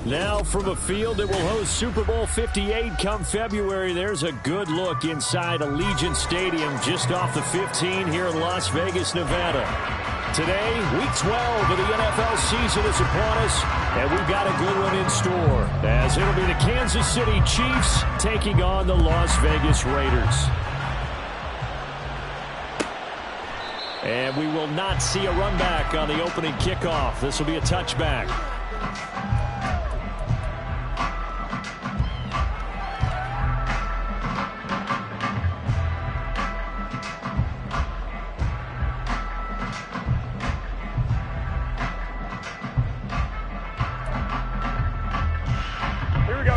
Now from a field that will host Super Bowl 58 come February, there's a good look inside Allegiant Stadium just off the 15 here in Las Vegas, Nevada. Today, Week 12 of the NFL season is upon us, and we've got a good one in store, as it'll be the Kansas City Chiefs taking on the Las Vegas Raiders. And we will not see a run back on the opening kickoff. This will be a touchback.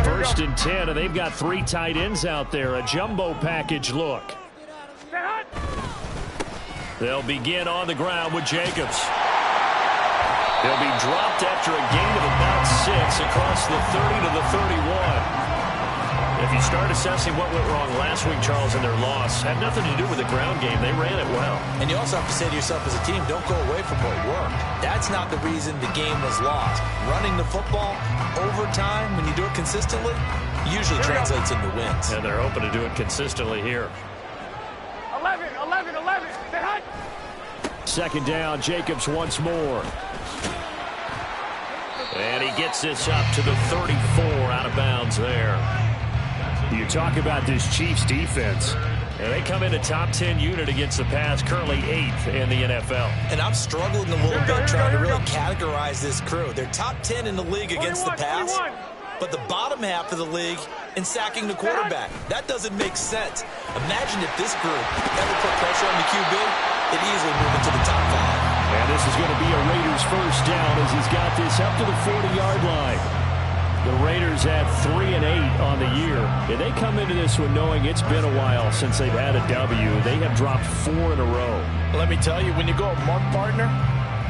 First and 10, and they've got 3 tight ends out there. A jumbo package look. They'll begin on the ground with Jacobs. They'll be dropped after a gain of about 6 across the 30 to the 31. If you start assessing what went wrong last week, Charles, in their loss, had nothing to do with the ground game. They ran it well. And you also have to say to yourself as a team, don't go away from what worked. That's not the reason the game was lost. Running the football over time, when you do it consistently, usually translates into wins. And they're hoping to do it consistently here. 11. Stay hot. Second down, Jacobs once more. And he gets this up to the 34, out of bounds there. You talk about this Chiefs defense, and they come in a top 10 unit against the pass, currently 8th in the NFL. And I'm struggling a little bit trying to really categorize this crew. They're top 10 in the league against the pass, but the bottom half of the league in sacking the quarterback. That doesn't make sense. Imagine if this group ever put pressure on the QB, they'd easily move into the top 5. And this is going to be a Raiders first down as he's got this up to the 40-yard line. The Raiders had 3 and 8 on the year. And they come into this one knowing it's been a while since they've had a W. They have dropped 4 in a row. Let me tell you, when you go a month, partner,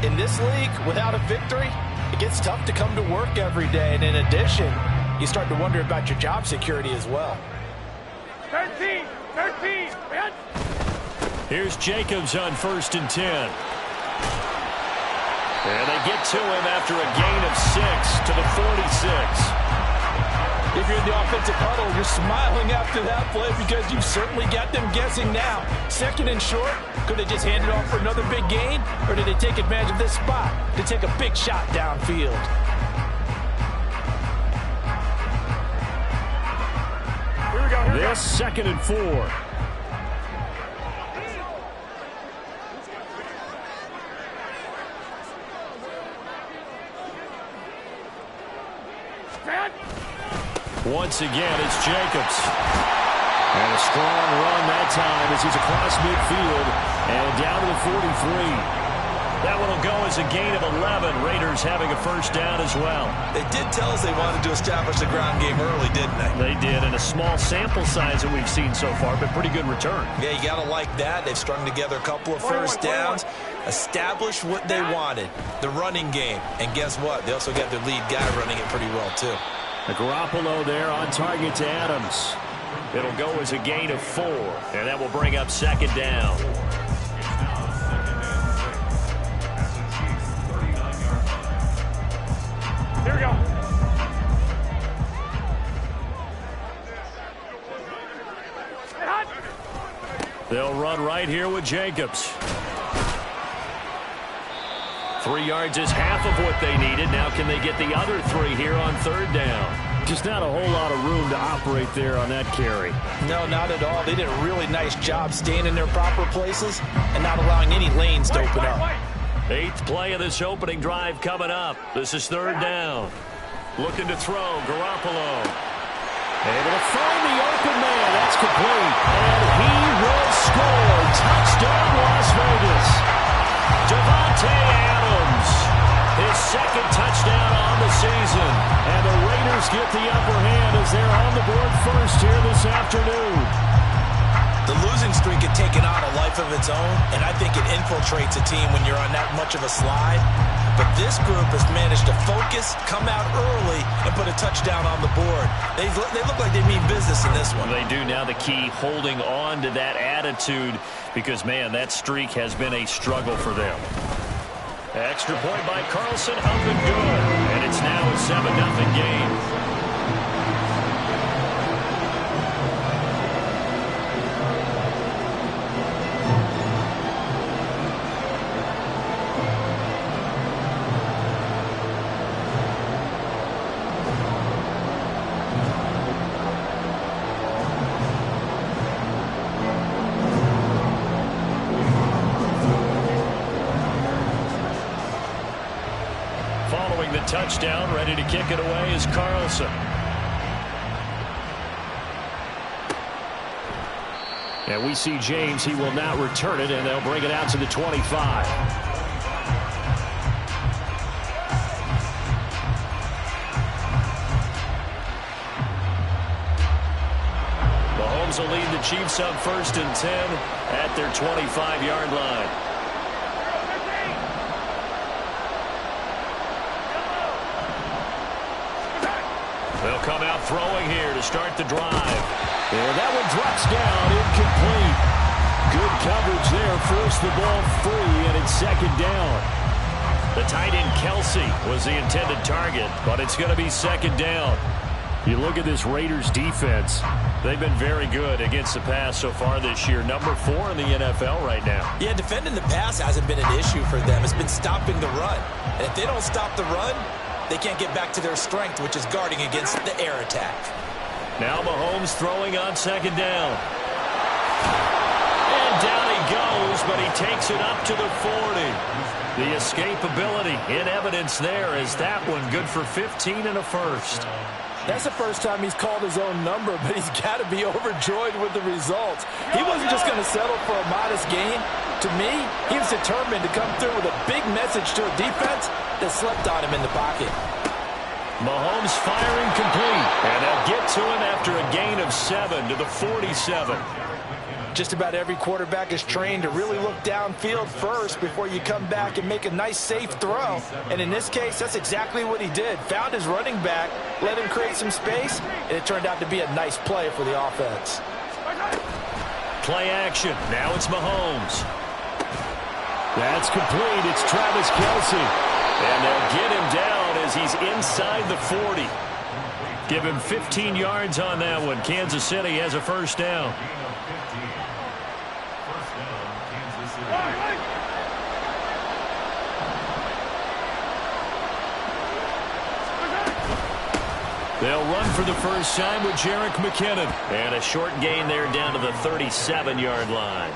in this league without a victory, it gets tough to come to work every day. And in addition, you start to wonder about your job security as well. 13. Here's Jacobs on first and 10. And they get to him after a gain of 6 to the 46. If you're in the offensive huddle, you're smiling after that play because you've certainly got them guessing now. Second and short, could they just hand it off for another big gain? Or did they take advantage of this spot to take a big shot downfield? Here we go. This second and 4. Once again, it's Jacobs. And a strong run that time as he's across midfield and down to the 43. That one will go as a gain of 11. Raiders having a first down as well. They did tell us they wanted to establish the ground game early, didn't they? They did, and a small sample size that we've seen so far, but pretty good return. Yeah, you got to like that. They've strung together a couple of first downs, established what they wanted, the running game. And guess what? They also got their lead guy running it pretty well, too. Garoppolo there on target to Adams. It'll go as a gain of 4, and that will bring up second down. Here we go. Stay hot. They'll run right here with Jacobs. 3 yards is half of what they needed. Now can they get the other 3 here on third down? Just not a whole lot of room to operate there on that carry. No, not at all. They did a really nice job staying in their proper places and not allowing any lanes to open up. 8th play of this opening drive coming up. This is third down. Looking to throw, Garoppolo. Able to find the open man. That's complete. And he will score. Touchdown, Las Vegas. Devontae Adams, his second touchdown on the season. And the Raiders get the upper hand as they're on the board first here this afternoon. The losing streak had taken on a life of its own, and I think it infiltrates a team when you're on that much of a slide. But this group has managed to focus, come out early, and put a touchdown on the board. They look like they mean business in this one. They do. Now the key, holding on to that attitude, because, man, that streak has been a struggle for them. Extra point by Carlson, up and good. And it's now a 7-0 game. Following the touchdown, ready to kick it away is Carlson. And we see James. He will not return it, and they'll bring it out to the 25. Mahomes will lead the Chiefs up 1st and 10 at their 25-yard line. They'll come out throwing here to start the drive. And that one drops down, incomplete. Good coverage there, forced the ball free, and it's 2nd down. The tight end Kelsey was the intended target, but it's going to be 2nd down. You look at this Raiders defense. They've been very good against the pass so far this year. Number 4 in the NFL right now. Yeah, defending the pass hasn't been an issue for them. It's been stopping the run. And if they don't stop the run, they can't get back to their strength, which is guarding against the air attack. Now Mahomes throwing on 2nd down. And down he goes, but he takes it up to the 40. The escapability in evidence there as that one good for 15 and a first. That's the first time he's called his own number, but he's got to be overjoyed with the results. He wasn't just going to settle for a modest gain. To me, he was determined to come through with a big message to a defense that slept on him in the pocket. Mahomes firing complete, and they'll get to him after a gain of 7 to the 47. Just about every quarterback is trained to really look downfield first before you come back and make a nice, safe throw. And in this case, that's exactly what he did. Found his running back, let him create some space, and it turned out to be a nice play for the offense. Play action. Now it's Mahomes. That's complete. It's Travis Kelce. And they'll get him down as he's inside the 40. Give him 15 yards on that one. Kansas City has a 1st down. They'll run for the first time with Jerick McKinnon. And a short gain there down to the 37-yard line.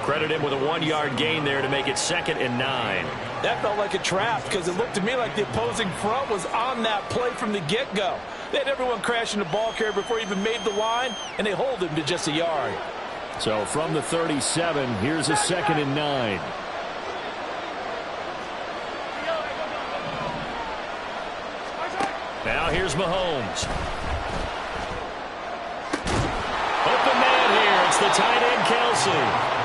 Credit him with a 1-yard gain there to make it 2nd and 9. That felt like a trap because it looked to me like the opposing front was on that play from the get-go. They had everyone crashing the ball carrier before he even made the line, and they hold him to just a yard. So from the 37, here's a 2nd and 9. Now here's Mahomes. Open man here. It's the tight end Kelsey.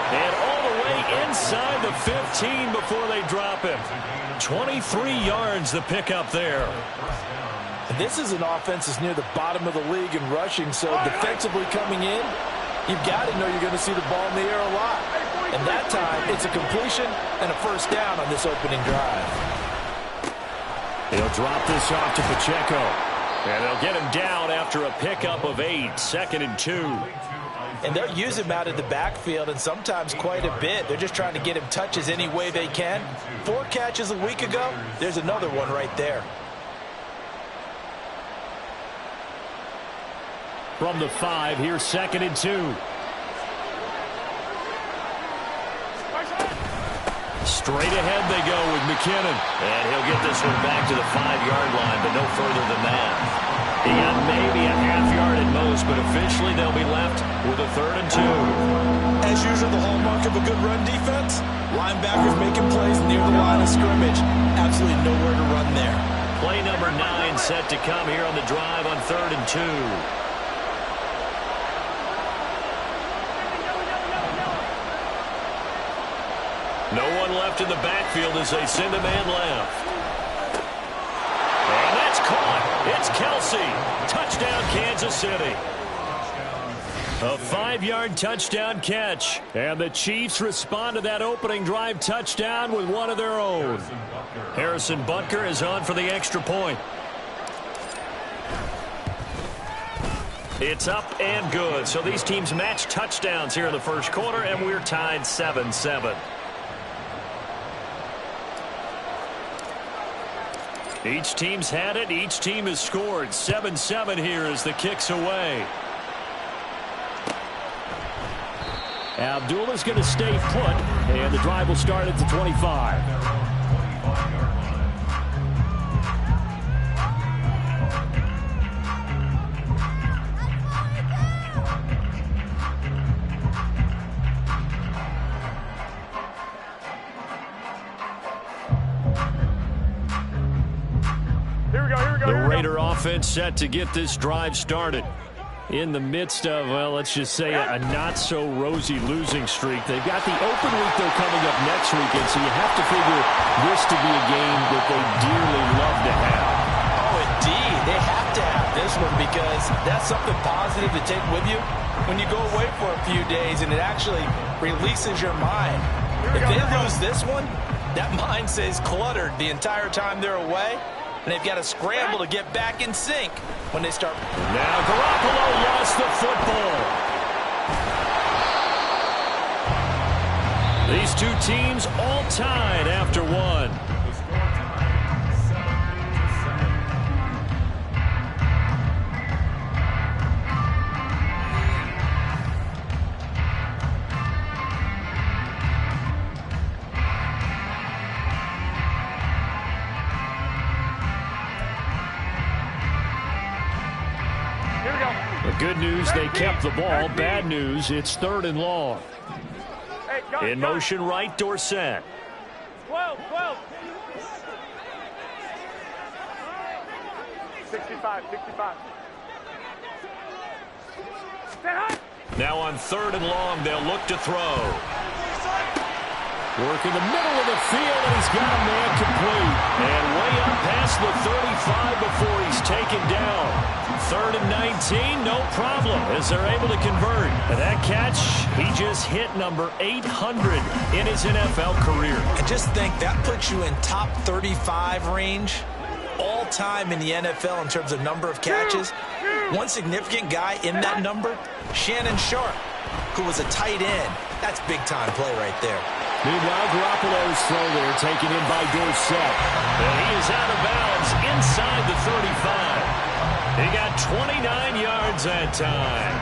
And all the way inside the 15 before they drop him. 23 yards the pickup there. This is an offense that's near the bottom of the league in rushing, so defensively coming in, you've got to know you're going to see the ball in the air a lot. And that time, it's a completion and a 1st down on this opening drive. He'll drop this off to Pacheco. And they'll get him down after a pickup of 8, 2nd and 2. And they'll use him out of the backfield, and sometimes quite a bit. They're just trying to get him touches any way they can. 4 catches a week ago, there's another one right there. From the 5, here's 2nd and 2. Straight ahead they go with McKinnon. And he'll get this one back to the 5-yard line, but no further than that. He got maybe a half-yard at most, but officially they'll be left with a 3rd and 2. As usual, the hallmark of a good run defense, linebackers making plays near the line of scrimmage. Absolutely nowhere to run there. Play number 9 set to come here on the drive on 3rd and 2. No one left in the backfield as they send a man left. And that's caught. It's Kelsey. Touchdown, Kansas City. A 5-yard touchdown catch. And the Chiefs respond to that opening drive touchdown with one of their own. Harrison Butker is on for the extra point. It's up and good. So these teams match touchdowns here in the first quarter, and we're tied 7-7. Each team's had it. Each team has scored. 7-7 here as the kick's away. Abdullah's going to stay put, and the drive will start at the 25. The Raider offense set to get this drive started. In the midst of, well, let's just say a not-so-rosy losing streak. They've got the open week, though, coming up next weekend, so you have to figure this to be a game that they dearly love to have. Oh, indeed. They have to have this one because that's something positive to take with you when you go away for a few days, and it actually releases your mind. If they lose this one, that mind stays cluttered the entire time they're away, and they've got to scramble to get back in sync when they start. Now Garoppolo lost the football. These two teams all tied after one. Good news, they kept the ball. Bad news, it's 3rd and long. In motion, right, Dorsett. 12. 65. Now on 3rd and long, they'll look to throw. Work in the middle of the field, and he's got a man complete. And way up past the 35 before he's taken down. 3rd and 19, no problem, as they're able to convert. And that catch, he just hit number 800 in his NFL career. And just think, that puts you in top 35 range all time in the NFL in terms of number of catches. One significant guy in that number, Shannon Sharp, who was a tight end. That's big-time play right there. Meanwhile, Garoppolo's throw there taken in by Dorsett. And he is out of bounds inside the 35. He got 29 yards that time.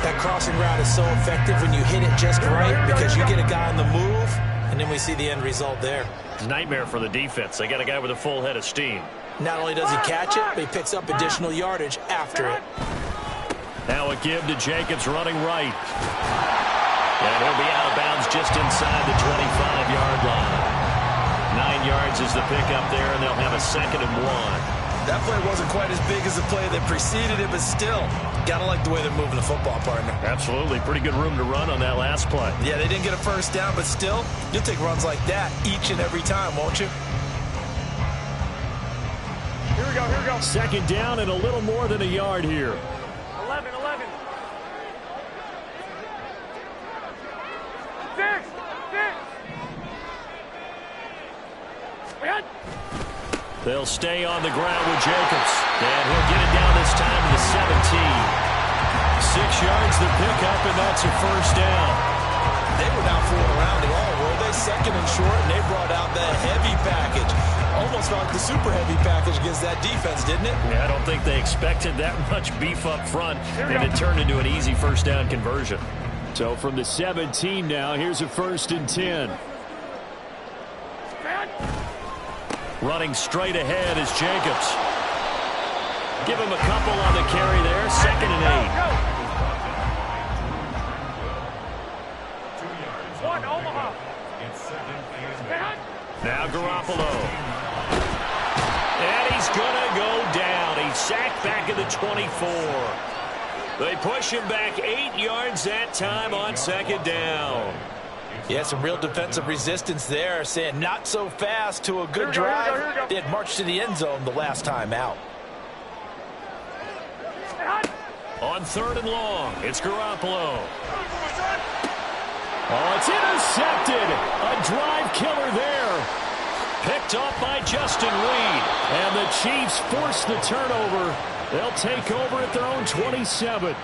That crossing route is so effective when you hit it just right because you get a guy on the move, and then we see the end result there. Nightmare for the defense. They got a guy with a full head of steam. Not only does he catch it, but he picks up additional yardage after it. Now a give to Jacobs running right. And he'll be out of bounds just inside the 25-yard line. 9 yards is the pickup there, and they'll have a 2nd and 1. That play wasn't quite as big as the play that preceded it, but still, gotta like the way they're moving the football, partner. Absolutely. Pretty good room to run on that last play. Yeah, they didn't get a first down, but still, you'll take runs like that each and every time, won't you? Here we go. 2nd down and a little more than a yard here. 11. 6. They'll stay on the ground with Jacobs. And he'll get it down this time to the 17. 6 yards the pickup, and that's a first down. They were not fooling around at all, were they? 2nd and short, and they brought out the heavy package. Almost like the super heavy package against that defense, didn't it? Yeah, I don't think they expected that much beef up front, and it turned into an easy first down conversion. So from the 17 now, here's a 1st and 10. Running straight ahead is Jacobs. Give him a couple on the carry there. 2nd and 8. 1, Omaha. Now Garoppolo. And he's going to go down. He's sacked back at the 24. They push him back 8 yards that time on 2nd down. Yeah, some real defensive resistance there, saying not so fast to a good drive. They had marched to the end zone the last time out. On 3rd and long, it's Garoppolo. Oh, it's intercepted. A drive killer there. Picked off by Justin Reed. And the Chiefs force the turnover. They'll take over at their own 27.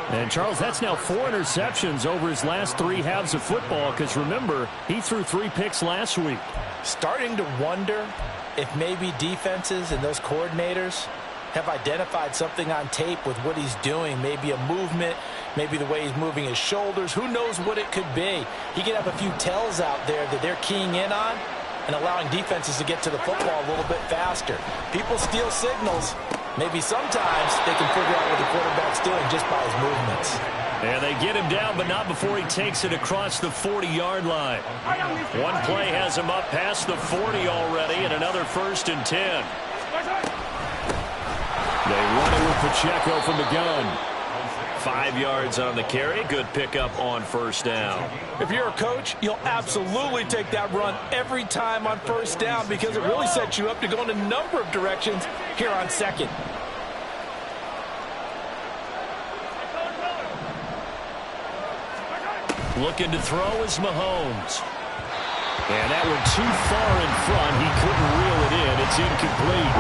And, Charles, that's now 4 interceptions over his last 3 halves of football because, remember, he threw 3 picks last week. Starting to wonder if maybe defenses and those coordinators have identified something on tape with what he's doing. Maybe a movement, maybe the way he's moving his shoulders. Who knows what it could be? He could have a few tells out there that they're keying in on and allowing defenses to get to the football a little bit faster. People steal signals. Maybe sometimes they can figure out what the quarterback's doing just by his movements. And they get him down, but not before he takes it across the 40-yard line. One play has him up past the 40 already, and another 1st and 10. They run it with Pacheco from the gun. 5 yards on the carry. Good pickup on 1st down. If you're a coach, you'll absolutely take that run every time on 1st down because it really sets you up to go in a number of directions here on 2nd. Looking to throw is Mahomes. And that one too far in front. He couldn't reel it in. It's incomplete.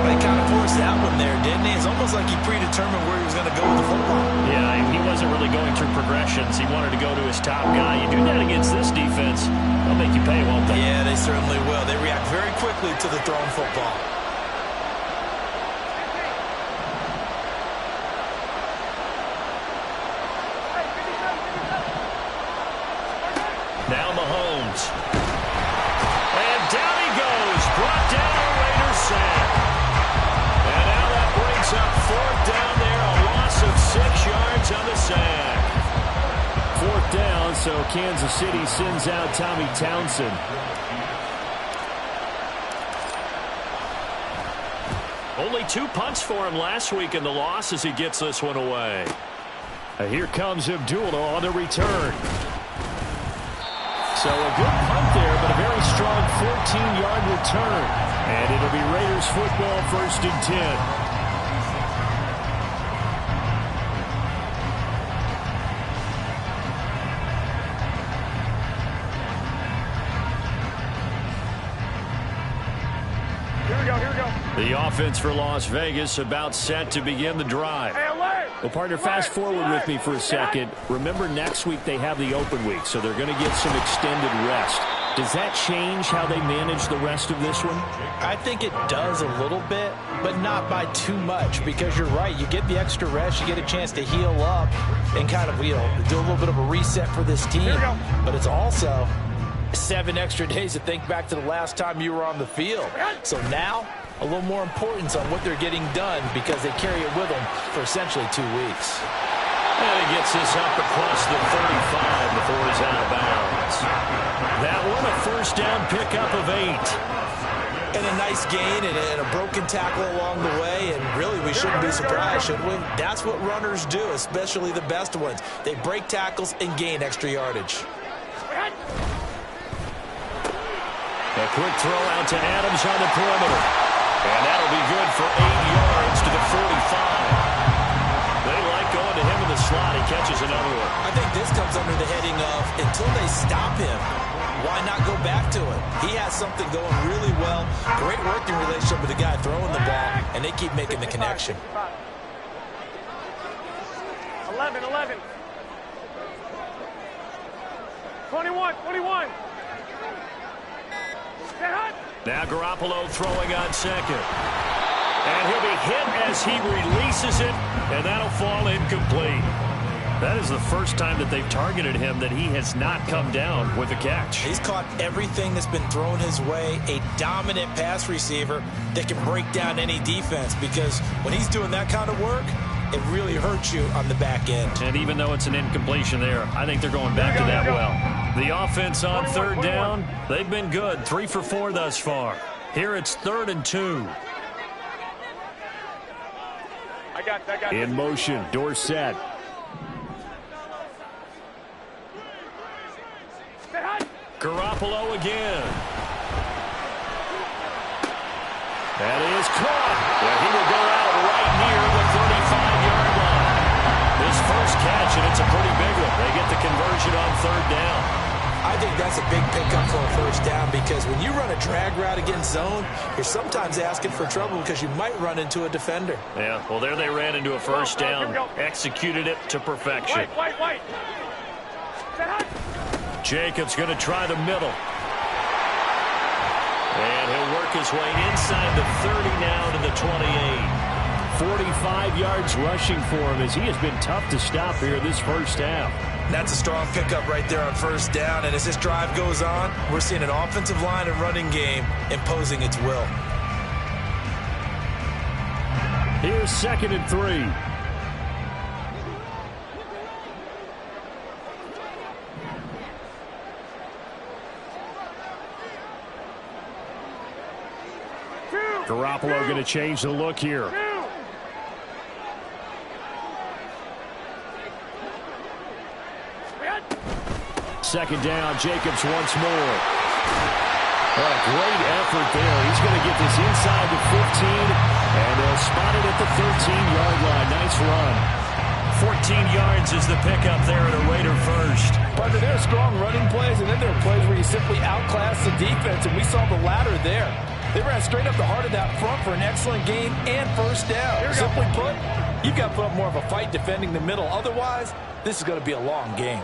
They kind of forced that one there, didn't he? It's almost like he predetermined where he was going to go with the football. Yeah, he wasn't really going through progressions. He wanted to go to his top guy. You do that against this defense, they'll make you pay, won't they? Yeah, they certainly will. They react very quickly to the thrown football. Now Mahomes. And down he goes. Brought down a Raiders sack. And now that brings up 4th down there. A loss of 6 yards on the sack. 4th down, so Kansas City sends out Tommy Townsend. Only 2 punts for him last week in the loss as he gets this one away. And here comes Abdullah on the return. So a good punt there, but a very strong 14-yard return. And it'll be Raiders football 1st and 10. The offense for Las Vegas about set to begin the drive. Well, partner, fast forward with me for a second. Remember, next week they have the open week, so they're going to get some extended rest. Does that change how they manage the rest of this one? I think it does a little bit, but not by too much, because you're right. You get the extra rest, you get a chance to heal up and kind of, do a little bit of a reset for this team. But it's also 7 extra days to think back to the last time you were on the field. So now, a little more importance on what they're getting done because they carry it with them for essentially 2 weeks. And he gets this up across the 35 before he's out of bounds. That one, a 1st down pickup of 8. And a nice gain and a broken tackle along the way, and really we shouldn't be surprised, should we? That's what runners do, especially the best ones. They break tackles and gain extra yardage. A quick throw out to Adams on the perimeter. And that'll be good for 8 yards to the 45. They like going to him in the slot. He catches another one. I think this comes under the heading of, until they stop him, why not go back to it? He has something going really well. Great working relationship with the guy throwing the ball, and they keep making the connection. 11. 21. Now Garoppolo throwing on 2nd. And he'll be hit as he releases it, and that'll fall incomplete. That is the first time that they've targeted him that he has not come down with a catch. He's caught everything that's been thrown his way, a dominant pass receiver that can break down any defense, because when he's doing that kind of work, it really hurts you on the back end. And even though it's an incompletion there, I think they're going back to that well. The offense on 3rd down, they've been good. 3 for 4 thus far. Here it's 3rd and 2. I got In motion, Dorsett. Garoppolo again. That is caught. Yeah, he will go out right near the 35-yard line. I think that's a big pickup for a first down because when you run a drag route against zone, you're sometimes asking for trouble because you might run into a defender. Yeah, well, there they ran into a first down, executed it to perfection. Wait. Jacobs going to try the middle. And he'll work his way inside the 30 now to the 28. 45 yards rushing for him as he has been tough to stop here this first half. That's a strong pickup right there on first down. And as this drive goes on, we're seeing an offensive line and running game imposing its will. Here's 2nd and 3. Garoppolo going to change the look here. Second down, Jacobs once more. What a great effort there. He's going to get this inside the 15, and they'll spot it at the 13-yard line. Nice run. 14 yards is the pickup there at a Raider first. But there are strong running plays, and then there are plays where you simply outclass the defense, and we saw the latter there. They ran straight up the heart of that front for an excellent gain and first down. Simply put, you've got to put up more of a fight defending the middle. Otherwise, this is going to be a long game.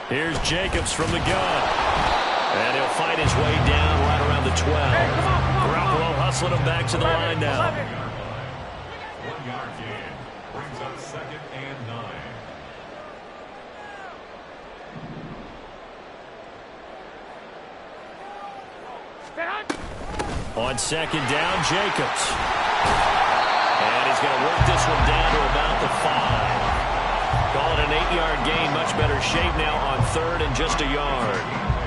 Here's Jacobs from the gun. And he'll fight his way down right around the 12. Garoppolo hustling him back to the line now. 1-yard gain brings up 2nd and 9. On 2nd down, Jacobs. And he's going to work this one down to about the 5. Call it an 8-yard gain, much better shape now on 3rd and just a yard.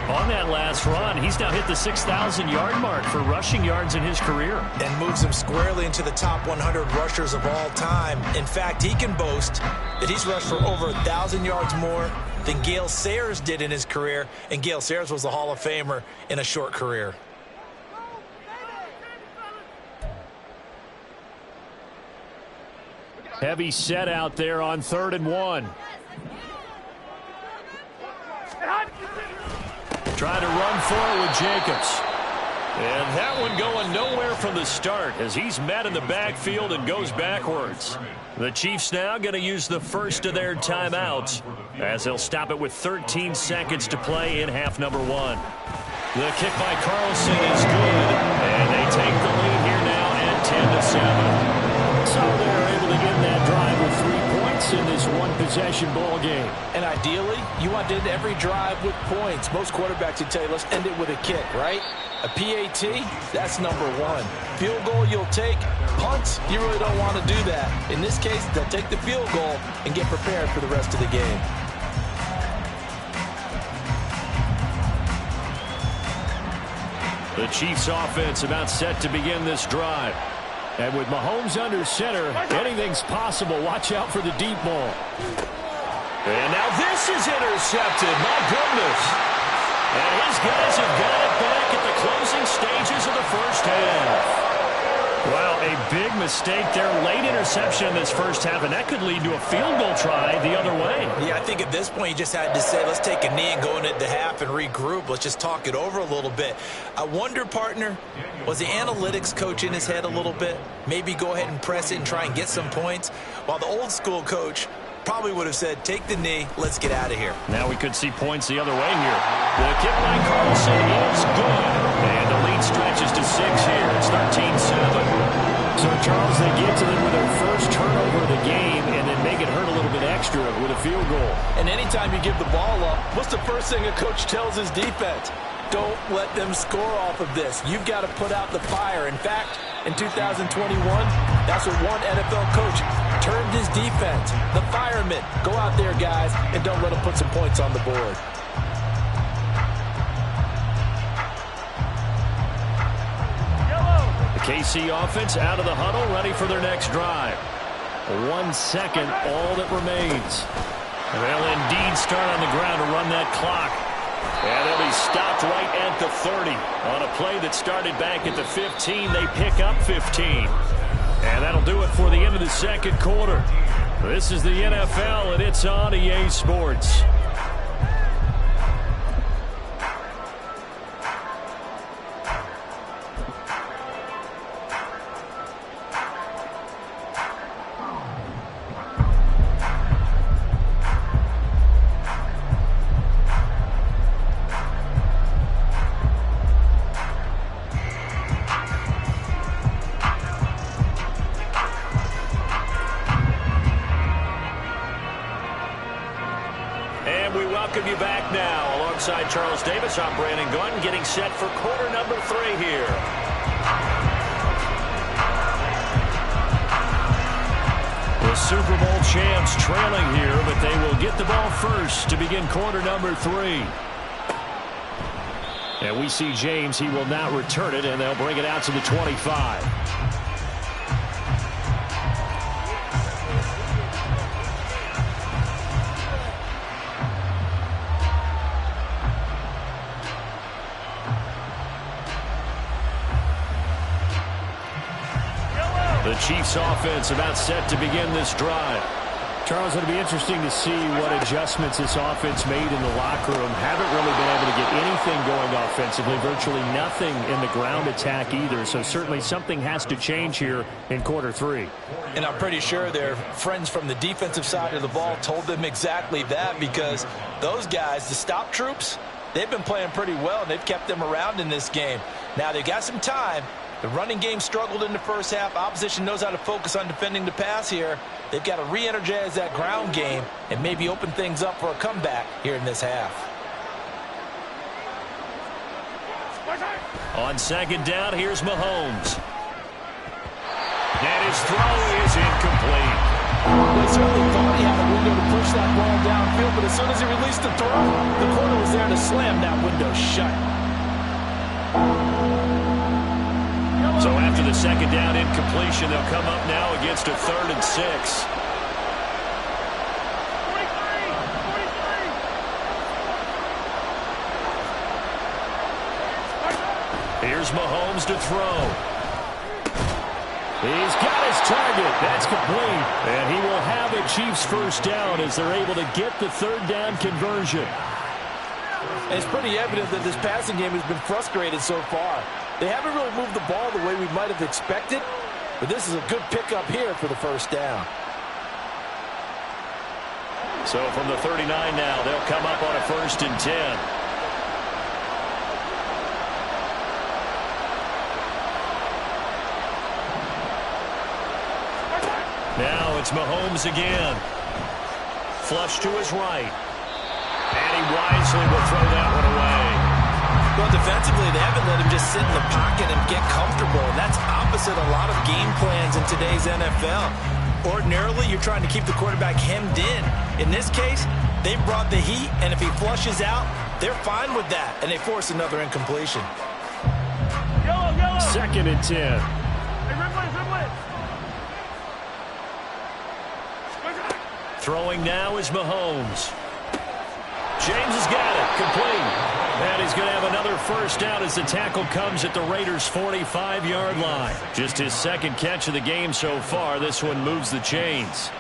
On that last run, he's now hit the 6,000-yard mark for rushing yards in his career. And moves him squarely into the top 100 rushers of all time. In fact, he can boast that he's rushed for over 1,000 yards more than Gale Sayers did in his career. And Gale Sayers was a Hall of Famer in a short career. Heavy set out there on 3rd and 1. Trying to run forward with Jacobs. And that one going nowhere from the start as he's met in the backfield and goes backwards. The Chiefs now going to use the first of their timeouts as they'll stop it with 13 seconds to play in half number 1. The kick by Carlson is good, and they take the lead here now at 10-7. So they're able to get that drive with 3 points in this one-possession ball game. And ideally, you want to end every drive with points. Most quarterbacks would tell you, let's end it with a kick, right? A PAT, that's number 1. Field goal you'll take. Punts, you really don't want to do that. In this case, they'll take the field goal and get prepared for the rest of the game. The Chiefs offense about set to begin this drive. And with Mahomes under center, anything's possible. Watch out for the deep ball. And now this is intercepted. My goodness. And his guys have got it back at the closing stages of the first half. Well, a big mistake there. Late interception in this first half, and that could lead to a field goal try the other way. Yeah, I think at this point you just had to say, let's take a knee and go into the half and regroup. Let's just talk it over a little bit. I wonder, partner, was the analytics coach in his head a little bit? Maybe go ahead and press it and try and get some points? While the old school coach probably would have said, take the knee, let's get out of here. Now we could see points the other way here. The kick by Carlson is good. And the lead stretches to 6 here. It's 13-7. So, Charles, they get to them with their first turnover of the game and then make it hurt a little bit extra with a field goal. And anytime you give the ball up, what's the first thing a coach tells his defense? Don't let them score off of this. You've got to put out the fire. In fact, in 2021, that's what one NFL coach termed his defense. The firemen. Go out there, guys, and don't let them put some points on the board. KC offense out of the huddle, ready for their next drive. 1 second, all that remains. They'll indeed start on the ground to run that clock. And they'll be stopped right at the 30. On a play that started back at the 15, they pick up 15. And that'll do it for the end of the second quarter. This is the NFL, and it's on EA Sports. now alongside Charles Davis. I'm Brandon Gunn, getting set for quarter number 3 here. The Super Bowl champs trailing here, but they will get the ball first to begin quarter number 3. And we see James. He will not return it, and they'll bring it out to the 25. The Chiefs offense about set to begin this drive. Charles, it'll be interesting to see what adjustments this offense made in the locker room. Haven't really been able to get anything going offensively. Virtually nothing in the ground attack either. So certainly something has to change here in quarter 3. And I'm pretty sure their friends from the defensive side of the ball told them exactly that, because those guys, the stop troops, they've been playing pretty well, and they've kept them around in this game. Now they've got some time. The running game struggled in the first half. Opposition knows how to focus on defending the pass here. They've got to re-energize that ground game and maybe open things up for a comeback here in this half. On second down, here's Mahomes. And his throw is incomplete. They certainly thought he had a window to push that ball downfield, but as soon as he released the throw, the corner was there to slam that window shut. So after the second down incompletion, they'll come up now against a 3rd and 6. Here's Mahomes to throw. He's got his target. That's complete. And he will have a Chiefs first down as they're able to get the 3rd down conversion. And it's pretty evident that this passing game has been frustrated so far. They haven't really moved the ball the way we might have expected, but this is a good pickup here for the first down. So from the 39 now, they'll come up on a 1st and 10. Now it's Mahomes again. Flush to his right. And he wisely will throw that one away. Well, defensively, they haven't let him just sit in the pocket and get comfortable. And that's opposite a lot of game plans in today's NFL. Ordinarily, you're trying to keep the quarterback hemmed in. In this case, they brought the heat, and if he flushes out, they're fine with that, and they force another incompletion. Yellow. 2nd and 10. Hey, red. Throwing now is Mahomes. James has got it. Complete. And he's going to have another first down as the tackle comes at the Raiders' 45-yard line. Just his 2nd catch of the game so far. This one moves the chains.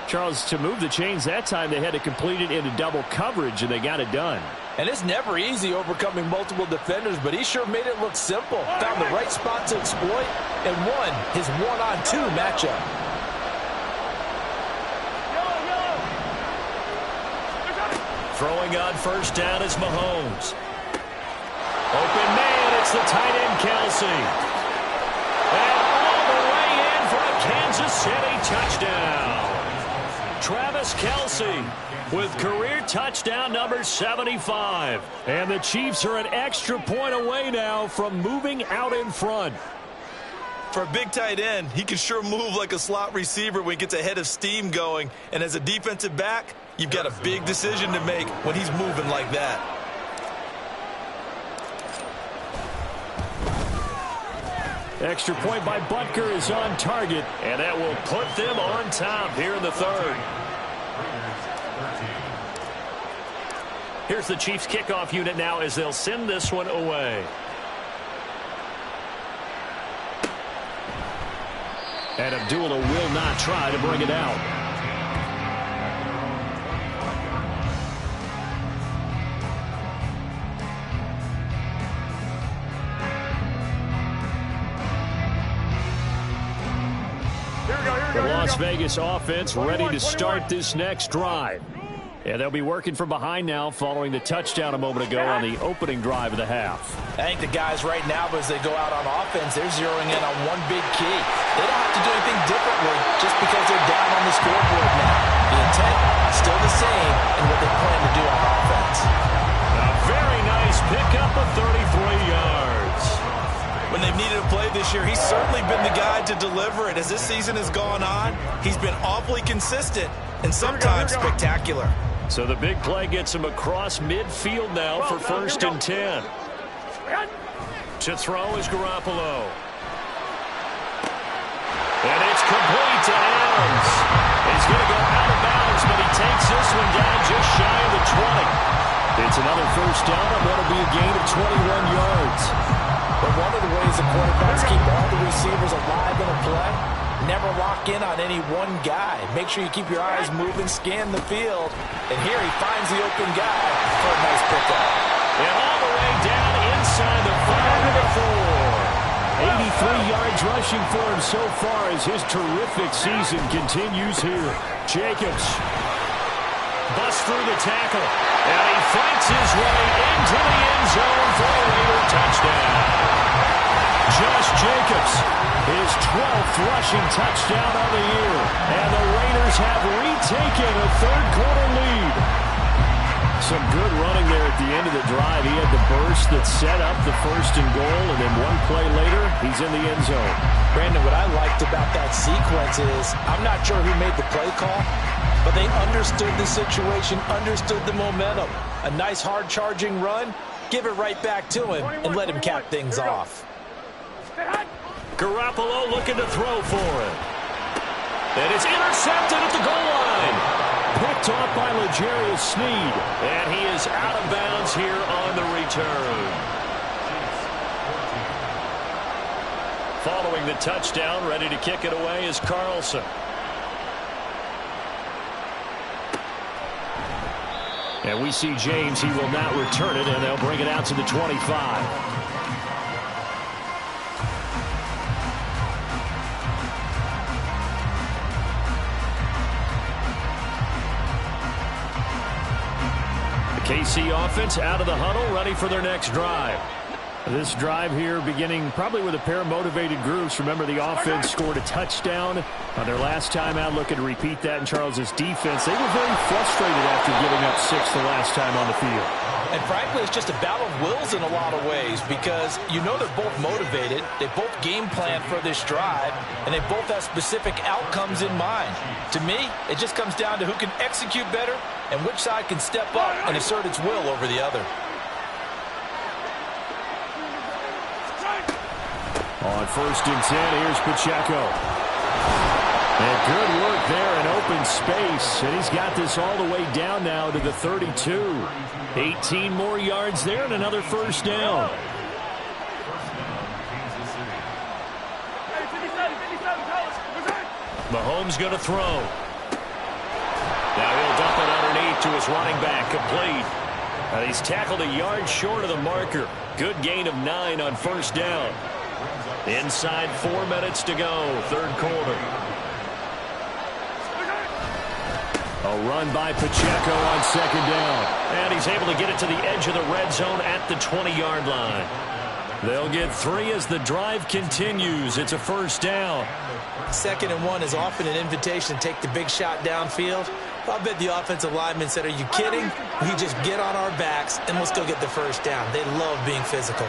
Charles, to move the chains that time, they had to complete it into double coverage, and they got it done. And it's never easy overcoming multiple defenders, but he sure made it look simple. Found the right spot to exploit and won his 1-on-2 matchup. Throwing on first down is Mahomes. Open man, it's the tight end Kelsey. And all the way in for a Kansas City touchdown. Travis Kelsey with career touchdown number 75. And the Chiefs are an extra point away now from moving out in front. For a big tight end, he can sure move like a slot receiver when he gets a head of steam going. And as a defensive back, you've got a big decision to make when he's moving like that. Extra point by Butker is on target, and that will put them on top here in the 3rd. Here's the Chiefs kickoff unit now as they'll send this one away. And Abdullah will not try to bring it out. The Las Vegas offense ready to start this next drive. And they'll be working from behind now following the touchdown a moment ago on the opening drive of the half. I think the guys right now, as they go out on offense, they're zeroing in on one big key. They don't have to do anything differently just because they're down on the scoreboard now. The intent still the same in what they plan to do on offense. pick up a 33 yards. When they've needed a play this year, he's certainly been the guy to deliver it. As this season has gone on, he's been awfully consistent and sometimes spectacular. So the big play gets him across midfield now for 1st and 10. To throw is Garoppolo. And it's complete to Adams. He's going to go out of bounds, but he takes this one down just shy of the 20. It's another 1st down on what will be a gain of 21 yards. But one of the ways the quarterbacks keep all the receivers alive in a play, never lock in on any one guy. Make sure you keep your eyes moving, scan the field. And here he finds the open guy for a nice pickup. And all the way down inside the 5 to the 4. 83 yards rushing for him so far as his terrific season continues here. Jacobs busts through the tackle, and he fights his way into the end zone for a Raider touchdown. Josh Jacobs, his 12th rushing touchdown of the year, and the Raiders have retaken a third-quarter lead. Some good running there at the end of the drive. He had the burst that set up the 1st and goal, and then one play later, he's in the end zone. Brandon, what I liked about that sequence is I'm not sure who made the play call, but they understood the situation, understood the momentum. A nice hard-charging run, give it right back to him, and let him cap things off. Garoppolo looking to throw for it. And it's intercepted at the goal line. Picked off by L'Jarius Sneed. And he is out of bounds here on the return. Following the touchdown, ready to kick it away is Carlson. And we see James. He will not return it, and they'll bring it out to the 25. KC offense out of the huddle, ready for their next drive. This drive here beginning probably with a pair of motivated groups. Remember, the offense scored a touchdown on their last time out. Looking to repeat that in Charles's defense. They were very frustrated after giving up 6 the last time on the field. And frankly, it's just a battle of wills in a lot of ways because you know they're both motivated. They both game plan for this drive, and they both have specific outcomes in mind. To me, it just comes down to who can execute better and which side can step up and assert its will over the other. On 1st and 10, here's Pacheco. And good work there in open space. And he's got this all the way down now to the 32. 18 more yards there and another 1st down. Mahomes going to throw. Now he'll dump it underneath to his running back, complete. And he's tackled a yard short of the marker. Good gain of 9 on 1st down. Inside 4 minutes to go, 3rd quarter. A run by Pacheco on 2nd down. And he's able to get it to the edge of the red zone at the 20-yard line. They'll get 3 as the drive continues. It's a 1st down. 2nd and 1 is often an invitation to take the big shot downfield. I bet the offensive lineman said, are you kidding? We just get on our backs and let's go get the 1st down. They love being physical.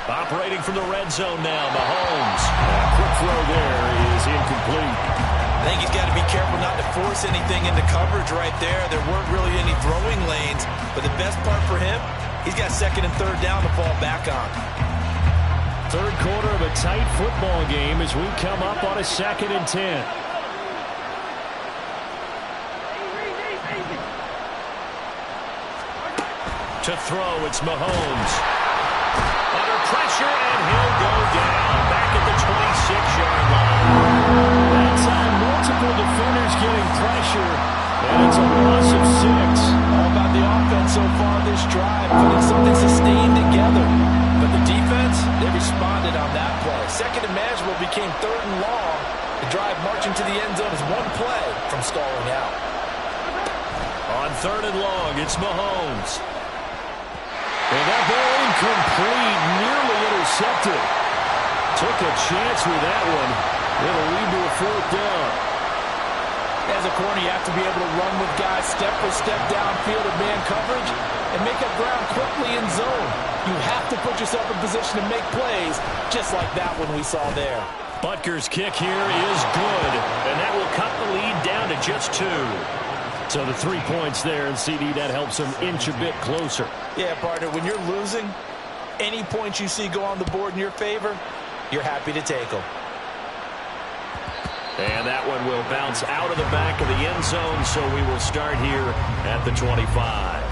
Operating from the red zone now, Mahomes. A quick throw there is incomplete. I think he's got to be careful not to force anything into coverage right there. There weren't really any throwing lanes, but the best part for him, he's got 2nd and 3rd down to fall back on. 3rd quarter of a tight football game as we come up on a 2nd and 10. To throw, it's Mahomes. Under pressure, and he'll go down back at the 26-yard line. That time, multiple defenders getting pressure, and it's a loss of 6. All about the offense so far this drive, putting something sustained together. But the defense, they responded on that play. 2nd and manageable became 3rd and long. The drive marching to the end zone is one play from stalling out. On 3rd and long, it's Mahomes. And that ball incomplete, nearly intercepted. Took a chance with that one. It'll lead to a 4th down. As a corner, you have to be able to run with guys step for step downfield in man coverage and make up ground quickly in zone. You have to put yourself in position to make plays, just like that one we saw there. Butker's kick here is good, and that will cut the lead down to just 2. So the 3 points there, and CD, that helps them inch a bit closer. Yeah, partner, when you're losing, any points you see go on the board in your favor, you're happy to take them. And that one will bounce out of the back of the end zone, so we will start here at the 25.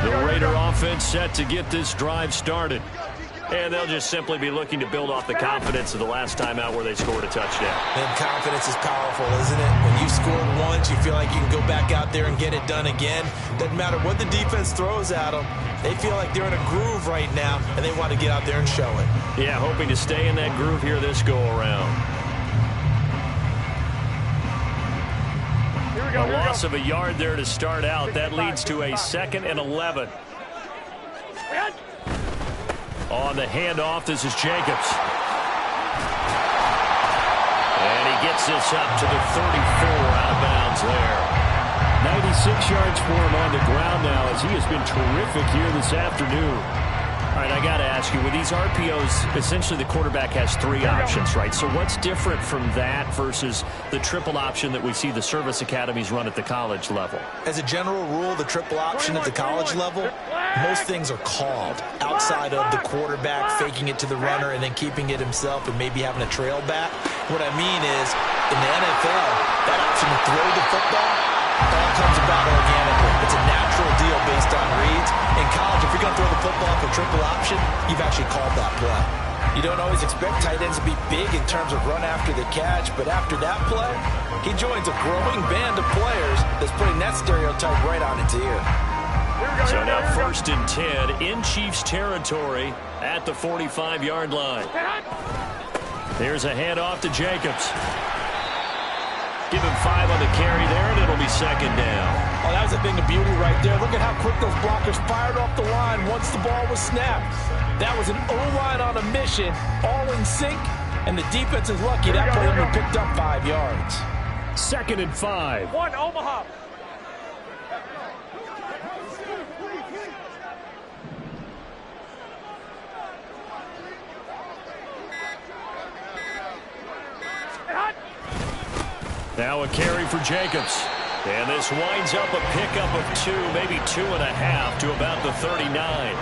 The Raider offense set to get this drive started. And they'll just simply be looking to build off the confidence of the last time out where they scored a touchdown. And confidence is powerful, isn't it? When you scored once, you feel like you can go back out there and get it done again. Doesn't matter what the defense throws at them. They feel like they're in a groove right now, and they want to get out there and show it. Yeah, hoping to stay in that groove here this go-around. A loss of a yard there to start out. That leads to a 2nd and 11. On the handoff, this is Jacobs. And he gets this up to the 34 out of bounds there. 96 yards for him on the ground now, as he has been terrific here this afternoon. All right, I got to ask you, with these RPOs, essentially the quarterback has 3 options, right? So what's different from that versus the triple option that we see the service academies run at the college level? As a general rule, the triple option at the college level, most things are called outside of the quarterback faking it to the runner and then keeping it himself and maybe having a trail back. What I mean is, in the NFL, that option to throw the football all comes about organically. It's a natural deal based on reads. In college, if you're going to throw the football for triple option, you've actually called that play. You don't always expect tight ends to be big in terms of run after the catch, but after that play, he joins a growing band of players that's putting that stereotype right on its ear. So now 1st and 10 in Chiefs territory at the 45-yard line. There's a handoff to Jacobs. Give him 5 on the carry there, and it'll be 2nd down. Oh, that was a thing of beauty right there. Look at how quick those blockers fired off the line once the ball was snapped. That was an O-line on a mission, all in sync, and the defense is lucky that play only picked up 5 yards. 2nd and 5. 1, Omaha. Now a carry for Jacobs. And this winds up a pickup of 2, maybe 2.5 to about the 39.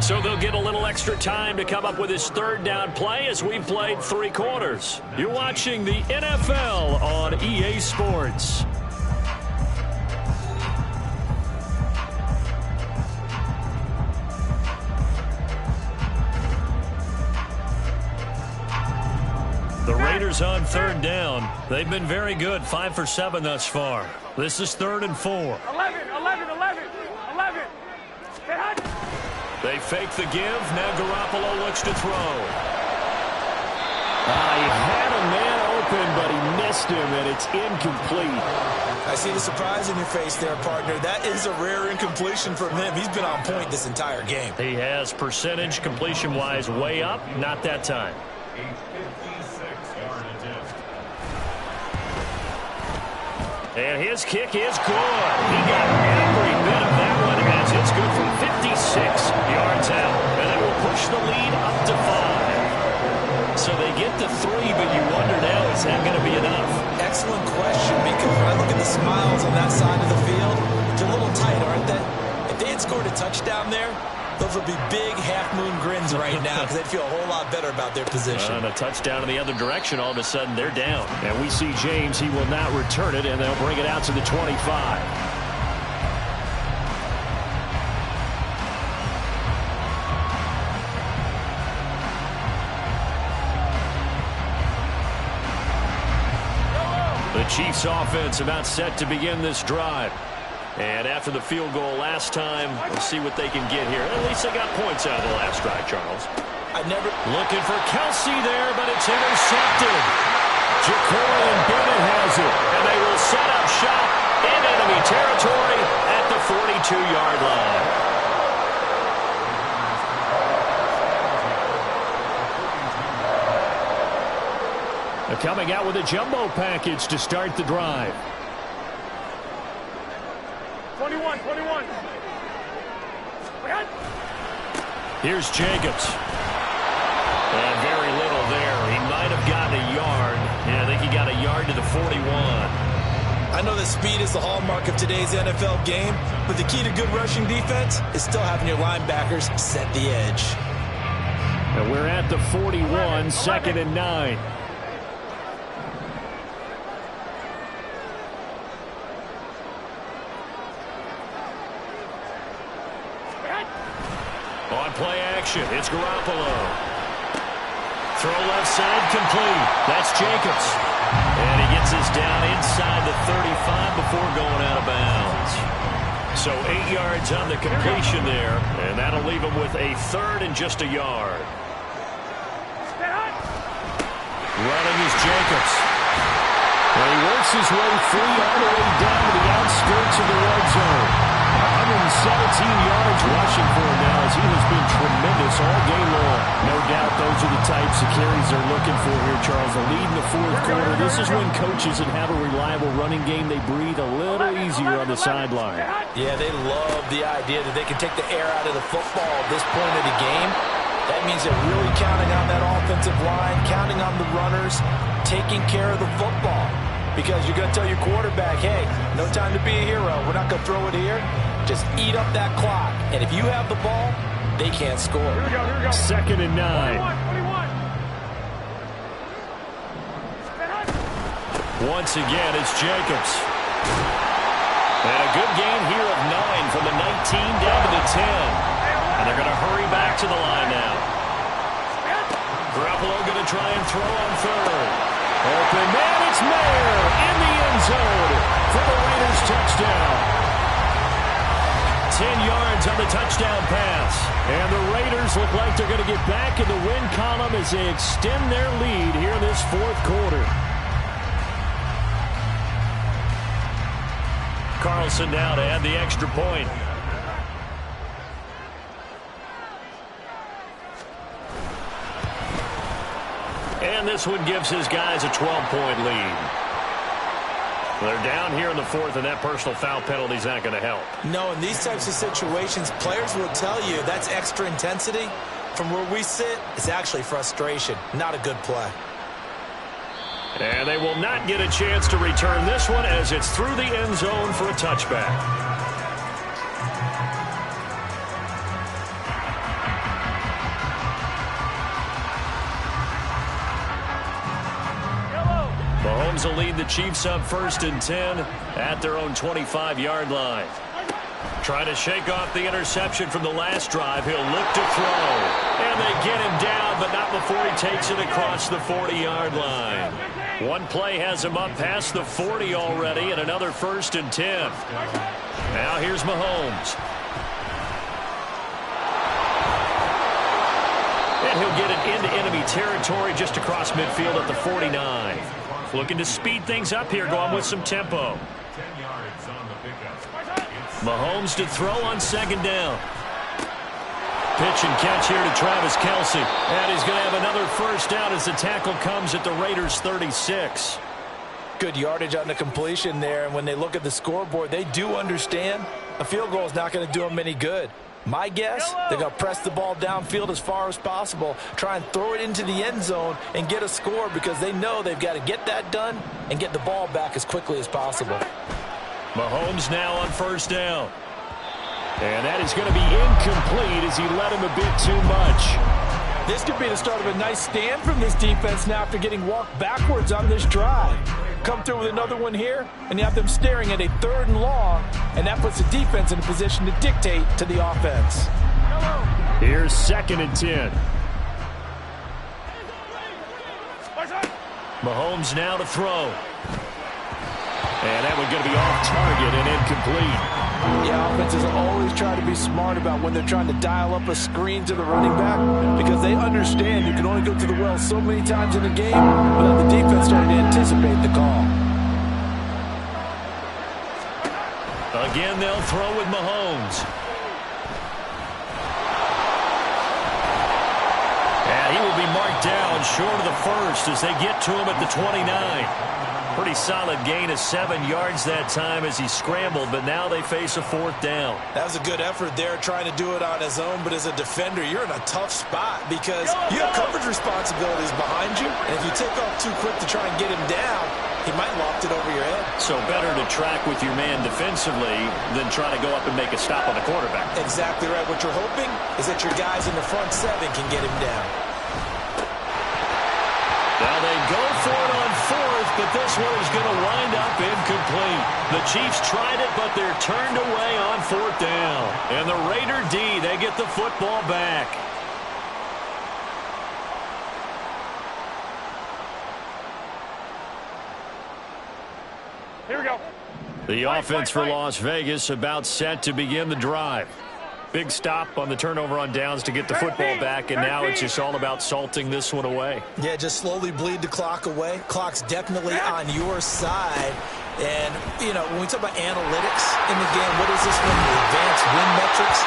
So they'll get a little extra time to come up with his 3rd down play as we've played 3 quarters. You're watching the NFL on EA Sports. The Raiders on 3rd down. They've been very good, 5 for 7 thus far. This is 3rd and 4. 11. They fake the give. Now Garoppolo looks to throw. He had a man open, but he missed him, and it's incomplete. I see the surprise in your face there, partner. That is a rare incompletion from him. He's been on point this entire game. He has percentage completion-wise way up. Not that time. And his kick is good. He got every bit of that one as it's good from 56 yards out. And it will push the lead up to 5. So they get to 3, but you wonder now, is that going to be enough? Excellent question, because when I look at the smiles on that side of the field, they're a little tight, aren't they? If they had scored a touchdown there, those would be big half-moon grins right now because they'd feel a whole lot better about their position. And a touchdown in the other direction, all of a sudden they're down. And we see James, he will not return it, and they'll bring it out to the 25. The Chiefs offense about set to begin this drive. And after the field goal last time, we'll see what they can get here. At least they got points out of the last drive, Charles. Looking for Kelsey there, but it's intercepted. Jacorian Bennett has it, and they will set up shop in enemy territory at the 42-yard line. They're coming out with a jumbo package to start the drive. 21. Here's Jacobs. And very little there. He might have gotten a yard. Yeah, I think he got a yard to the 41. I know that speed is the hallmark of today's NFL game, but the key to good rushing defense is still having your linebackers set the edge. And we're at the 41, 2nd and 9. On play action, it's Garoppolo. Throw left side complete. That's Jacobs. And he gets us down inside the 35 before going out of bounds. So 8 yards on the completion there, and that'll leave him with a 3rd and just a yard. Running is Jacobs. And he works his way free all the way down to the outskirts of the red zone. 117 yards rushing for him now as he has been tremendous all day long. No doubt those are the types of carries they're looking for here, Charles. The lead in the 4th quarter. This is when coaches that have a reliable running game, they breathe a little easier on the sideline. Yeah, they love the idea that they can take the air out of the football at this point of the game. That means they're really counting on that offensive line, counting on the runners, taking care of the football. Because you're going to tell your quarterback, hey, no time to be a hero. We're not going to throw it here. Just eat up that clock. And if you have the ball, they can't score. Here we go. 2nd and 9. 21. Once again, it's Jacobs. And a good gain here of 9 from the 19 down to the 10. And they're going to hurry back to the line now. Garoppolo going to try and throw on 3rd. Open man, it's Mayer in the end zone for the Raiders touchdown. 10 yards on the touchdown pass. And the Raiders look like they're going to get back in the win column as they extend their lead here in this 4th quarter. Carlson now to add the extra point. And this one gives his guys a 12-point lead. They're down here in the 4th, and that personal foul penalty is not going to help. No, in these types of situations, players will tell you that's extra intensity. From where we sit, it's actually frustration, not a good play. And they will not get a chance to return this one as it's through the end zone for a touchback. Mahomes will lead the Chiefs up 1st and 10 at their own 25-yard line. Trying to shake off the interception from the last drive. He'll look to throw. And they get him down, but not before he takes it across the 40-yard line. One play has him up past the 40 already, and another 1st and 10. Now here's Mahomes. And he'll get it into enemy territory just across midfield at the 49. Looking to speed things up here, going with some tempo. 10 yards on the pickup. Mahomes to throw on 2nd down. Pitch and catch here to Travis Kelsey. And he's going to have another 1st down as the tackle comes at the Raiders' 36. Good yardage on the completion there. And when they look at the scoreboard, they do understand a field goal is not going to do them any good. My guess, they're going to press the ball downfield as far as possible, try and throw it into the end zone and get a score because they know they've got to get that done and get the ball back as quickly as possible. Mahomes now on 1st down. And that is going to be incomplete as he led him a bit too much. This could be the start of a nice stand from this defense now after getting walked backwards on this drive. Come through with another one here, and you have them staring at a 3rd and long, and that puts the defense in a position to dictate to the offense. Here's 2nd and 10. Mahomes now to throw. And that one's going to be off target and incomplete. Yeah, offenses always try to be smart about when they're trying to dial up a screen to the running back because they understand you can only go to the well so many times in a game without the defense starting to anticipate the call. Again, they'll throw with Mahomes. And he will be marked down short of the first as they get to him at the 29. Pretty solid gain of 7 yards that time as he scrambled, but now they face a 4th down. That was a good effort there trying to do it on his own, but as a defender, you're in a tough spot because you have coverage responsibilities behind you, and if you take off too quick to try and get him down, he might loft it over your head. So better to track with your man defensively than try to go up and make a stop on the quarterback. Exactly right. What you're hoping is that your guys in the front 7 can get him down. Now they go for it on 4th, but this one is going to wind up incomplete. The Chiefs tried it, but they're turned away on 4th down. And the Raider D, they get the football back. Here we go. The offense for Las Vegas about set to begin the drive. Big stop on the turnover on downs to get the football back, and now it's just all about salting this one away. Yeah, just slowly bleed the clock away. Clock's definitely on your side. And, you know, when we talk about analytics in the game, what is this one? The advanced win metrics?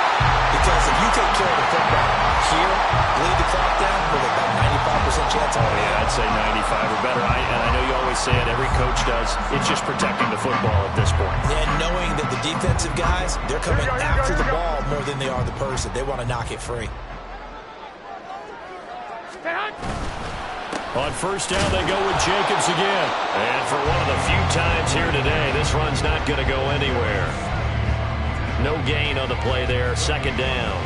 Because if you take care of the football here, bleed the clock down, with about 95% chance. Oh, yeah, I'd say 95 or better. And I know you always say it, every coach does. It's just protecting the football at this point. And knowing that the defensive guys, they're coming after the ball more than they are the person. They want to knock it free. On 1st down, they go with Jacobs again. And for one of the few times here today, this run's not going to go anywhere. No gain on the play there, 2nd down.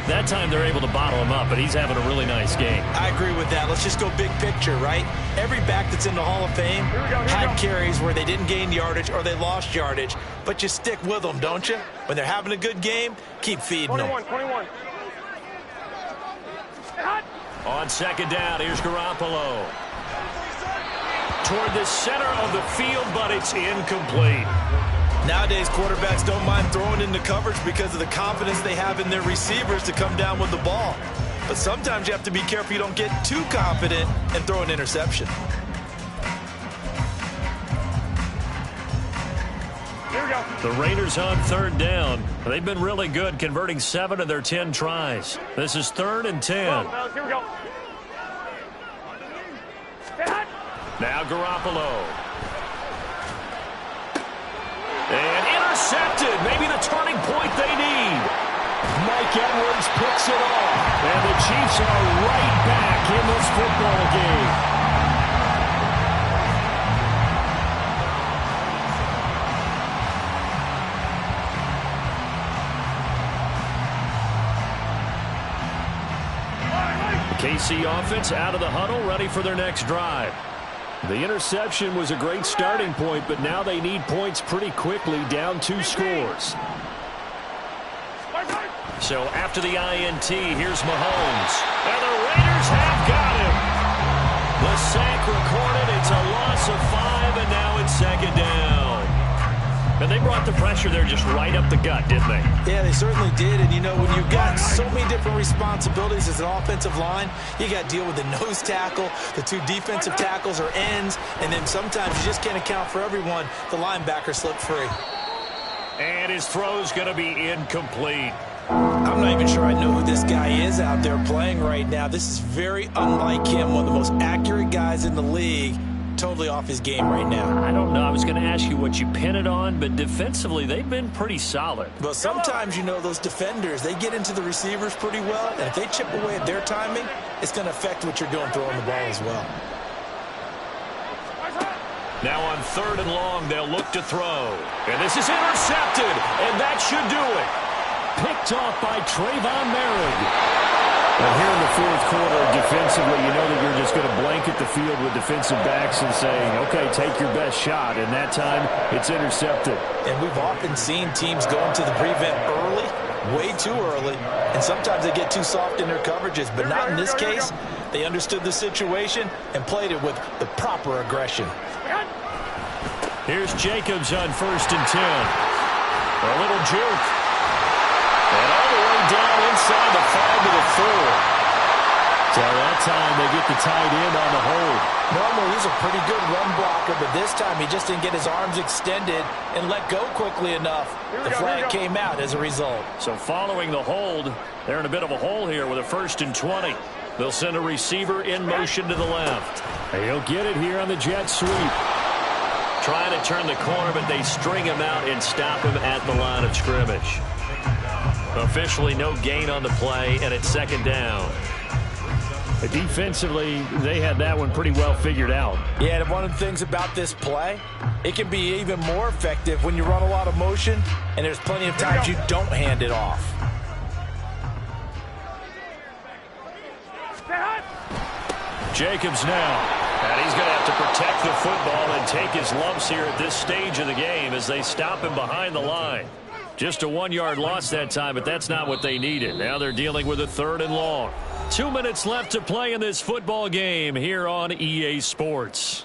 That time they're able to bottle him up, but he's having a really nice game. I agree with that. Let's just go big picture, right? Every back that's in the Hall of Fame had carries where they didn't gain yardage or they lost yardage, but you stick with them, don't you? When they're having a good game, keep feeding them. 21. On 2nd down, here's Garoppolo. Toward the center of the field, but it's incomplete. Nowadays, quarterbacks don't mind throwing into coverage because of the confidence they have in their receivers to come down with the ball. But sometimes you have to be careful you don't get too confident and throw an interception. Here we go. The Raiders on 3rd down. They've been really good, converting 7 of their 10 tries. This is 3rd and 10. Here we go. Now Garoppolo. And intercepted. Maybe the turning point they need. Mike Edwards picks it off. And the Chiefs are right back in this football game. KC offense out of the huddle, ready for their next drive. The interception was a great starting point, but now they need points pretty quickly, down 2 scores. So after the INT, here's Mahomes. And the Raiders have got him. The sack recorded. It's a loss of 5, and now it's 2nd down. And they brought the pressure there just right up the gut, didn't they? Yeah, they certainly did. And, you know, when you've got so many different responsibilities as an offensive line, you got to deal with the nose tackle, the 2 defensive tackles or ends, and then sometimes you just can't account for everyone. The linebacker slipped free. And his throw's going to be incomplete. I'm not even sure I know who this guy is out there playing right now. This is very unlike him, one of the most accurate guys in the league. Totally off his game right now. I don't know. I was going to ask you what you pin it on, but defensively, they've been pretty solid. Well, sometimes, you know, those defenders, they get into the receivers pretty well, and if they chip away at their timing, it's going to affect what you're doing throwing the ball as well. Now on 3rd and long, they'll look to throw. And this is intercepted, and that should do it. Picked off by Trayvon Merrick. And here in the 4th quarter, defensively, you know that you're just going to blanket the field with defensive backs and saying, okay, take your best shot. And that time, it's intercepted. And we've often seen teams go into the prevent early, way too early, and sometimes they get too soft in their coverages. But not in this case. They understood the situation and played it with the proper aggression. Here's Jacobs on 1st and 10. A little juke. And all the way down inside the 5 to the 4. So that time they get the tight end on the hold. Normally he's a pretty good run blocker, but this time he just didn't get his arms extended and let go quickly enough. The flag came out as a result. So following the hold, they're in a bit of a hole here with a 1st and 20. They'll send a receiver in motion to the left. He'll get it here on the jet sweep. Trying to turn the corner, but they string him out and stop him at the line of scrimmage. Officially no gain on the play, and it's 2nd down. Defensively, they had that one pretty well figured out. Yeah, and one of the things about this play, it can be even more effective when you run a lot of motion, and there's plenty of times you don't hand it off. Jacobs now, and he's going to have to protect the football and take his lumps here at this stage of the game as they stop him behind the line. Just a 1-yard loss that time, but that's not what they needed. Now they're dealing with a 3rd and long. 2 minutes left to play in this football game here on EA Sports.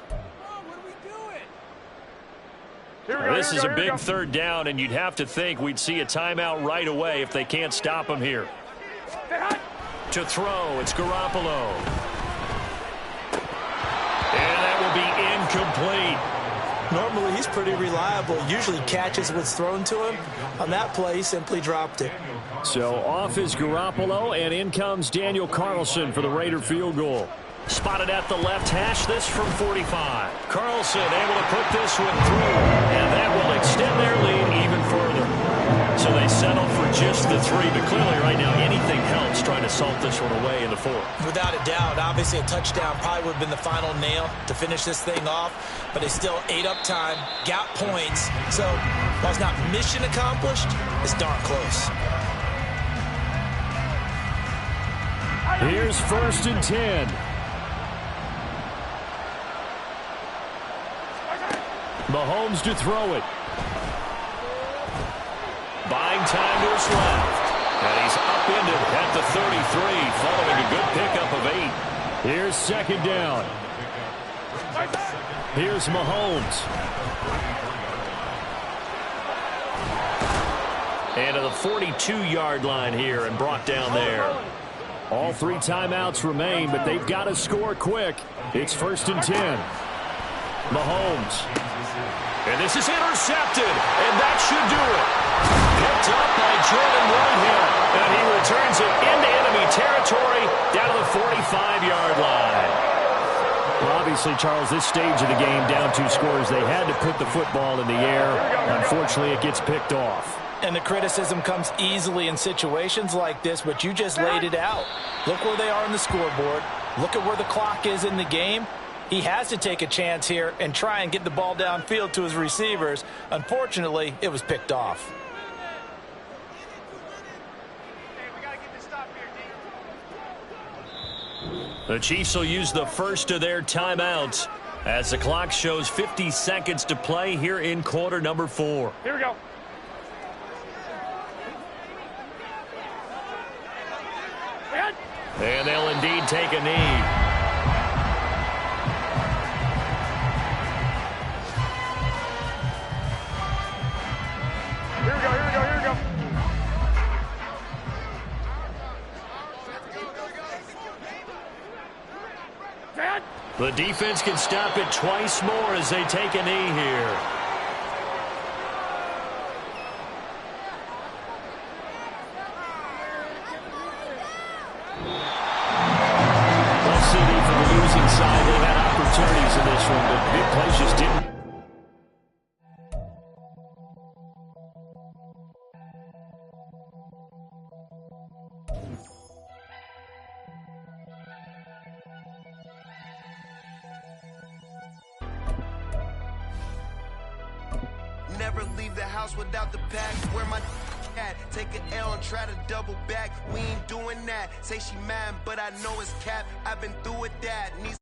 This is a big 3rd down, and you'd have to think we'd see a timeout right away if they can't stop him here. To throw, it's Garoppolo. And that will be incomplete. Normally he's pretty reliable. Usually catches what's thrown to him. On that play, he simply dropped it. So off is Garoppolo, and in comes Daniel Carlson for the Raider field goal. Spotted at the left hash, this from 45. Carlson able to put this one through, and that will extend their lead even further. So they settle for just the 3, but clearly right now anything helps trying to salt this one away in the 4th. Without a doubt, obviously a touchdown probably would have been the final nail to finish this thing off, but they still ate up time, got points, so while it's not mission accomplished, it's darn close. Here's 1st and 10. Mahomes to throw it. Buying time to his left. And he's upended at the 33 following a good pickup of 8. Here's 2nd down. Here's Mahomes. And to the 42-yard line here and brought down there. All 3 timeouts remain, but they've got to score quick. It's 1st and 10. Mahomes. And this is intercepted, and that should do it. Picked up by Jordan Whitehead, and he returns it into enemy territory down to the 45-yard line. Well, obviously, Charles, this stage of the game, down 2 scores, they had to put the football in the air. Unfortunately, it gets picked off. And the criticism comes easily in situations like this, but you just laid it out. Look where they are on the scoreboard. Look at where the clock is in the game. He has to take a chance here and try and get the ball downfield to his receivers. Unfortunately, it was picked off. The Chiefs will use the first of their timeouts as the clock shows 50 seconds to play here in quarter number 4. Here we go. And they'll indeed take a knee. Here we go, here we go, here we go. The defense can stop it twice more as they take a knee here. Well, CD for the losing side, they had opportunities in this one, but big plays just didn't. Never leave the house without the pack. Where my at? Take an L and try to double back. We ain't doing that. Say she mad, but I know it's cap. I've been through with that. Need